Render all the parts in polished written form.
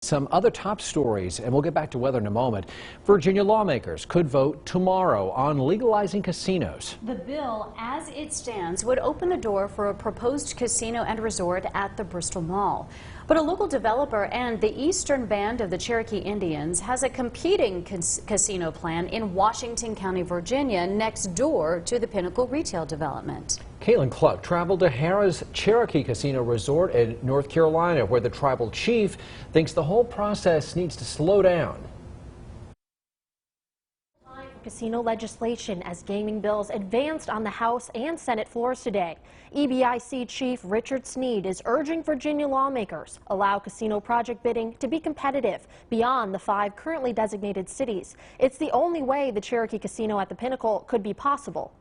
Some other top stories, and we'll get back to weather in a moment. Virginia lawmakers could vote tomorrow on legalizing casinos. The bill, as it stands, would open the door for a proposed casino and resort at the Bristol Mall. But a local developer and the Eastern Band of the Cherokee Indians has a competing casino plan in Washington County, Virginia, next door to the Pinnacle retail development. Caitlin Cluck traveled to Harrah's Cherokee Casino Resort in North Carolina, where the tribal chief thinks the whole process needs to slow down. Casino legislation as gaming bills advanced on the House and Senate floors today. EBIC Chief Richard Sneed is urging Virginia lawmakers allow casino project bidding to be competitive beyond the 5 currently designated cities. It's the only way the Cherokee Casino at the Pinnacle could be possible.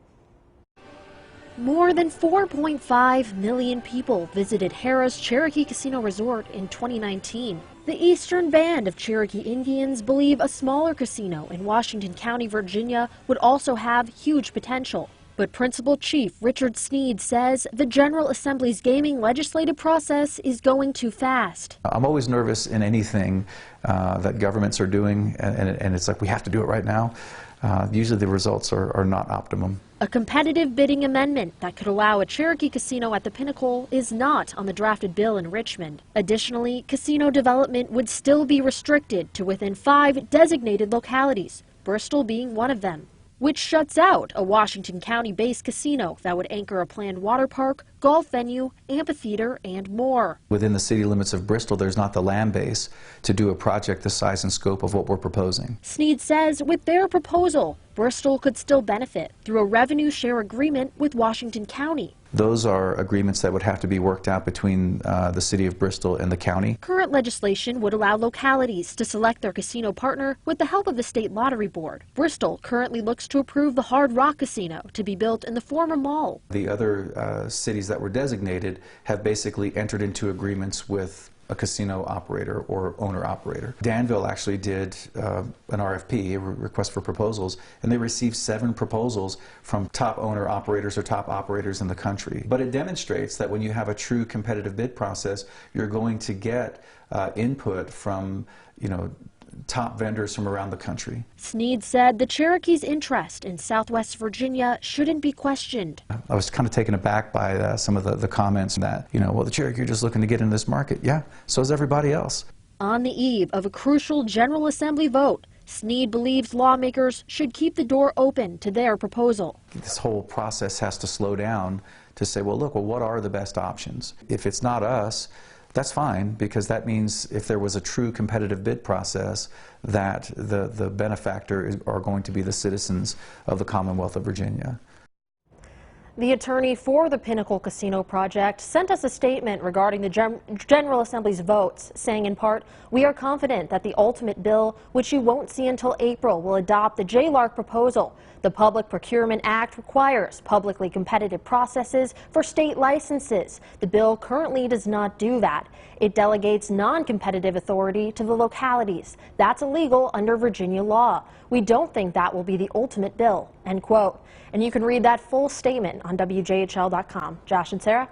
More than 4.5 million people visited Harrah's Cherokee Casino Resort in 2019. The Eastern Band of Cherokee Indians believe a smaller casino in Washington County, Virginia would also have huge potential. But Principal Chief Richard Sneed says the General Assembly's gaming legislative process is going too fast. I'm always nervous in anything that governments are doing, and it's like we have to do it right now. Usually the results are not optimum. A competitive bidding amendment that could allow a Cherokee casino at the Pinnacle is not on the drafted bill in Richmond. Additionally, casino development would still be restricted to within 5 designated localities, Bristol being one of them, which shuts out a Washington County-based casino that would anchor a planned water park, golf venue, amphitheater, and more. Within the city limits of Bristol, there's not the land base to do a project the size and scope of what we're proposing. Sneed says with their proposal, Bristol could still benefit through a revenue share agreement with Washington County. Those are agreements that would have to be worked out between the city of Bristol and the county. Current legislation would allow localities to select their casino partner with the help of the state lottery board. Bristol currently looks to approve the Hard Rock Casino to be built in the former mall. The other cities that were designated have basically entered into agreements with a casino operator or owner-operator. Danville actually did an RFP, a request for proposals, and they received 7 proposals from top owner-operators or top operators in the country. But it demonstrates that when you have a true competitive bid process, you're going to get input from, top vendors from around the country. Sneed said the Cherokee's interest in Southwest Virginia shouldn't be questioned. I was kind of taken aback by some of the comments that, well, the Cherokee are just looking to get into this market. Yeah, so is everybody else. On the eve of a crucial General Assembly vote, Sneed believes lawmakers should keep the door open to their proposal. This whole process has to slow down to say, well, look, what are the best options? If it's not us, that's fine, because that means if there was a true competitive bid process, that the benefactor are going to be the citizens of the Commonwealth of Virginia. The attorney for the Pinnacle Casino project sent us a statement regarding the General Assembly's votes, saying in part, "We are confident that the ultimate bill, which you won't see until April, will adopt the JLARC proposal. The Public Procurement Act requires publicly competitive processes for state licenses. The bill currently does not do that. It delegates non-competitive authority to the localities. That's illegal under Virginia law. We don't think that will be the ultimate bill," end quote. And you can read that full statement on WJHL.com. Josh and Sarah?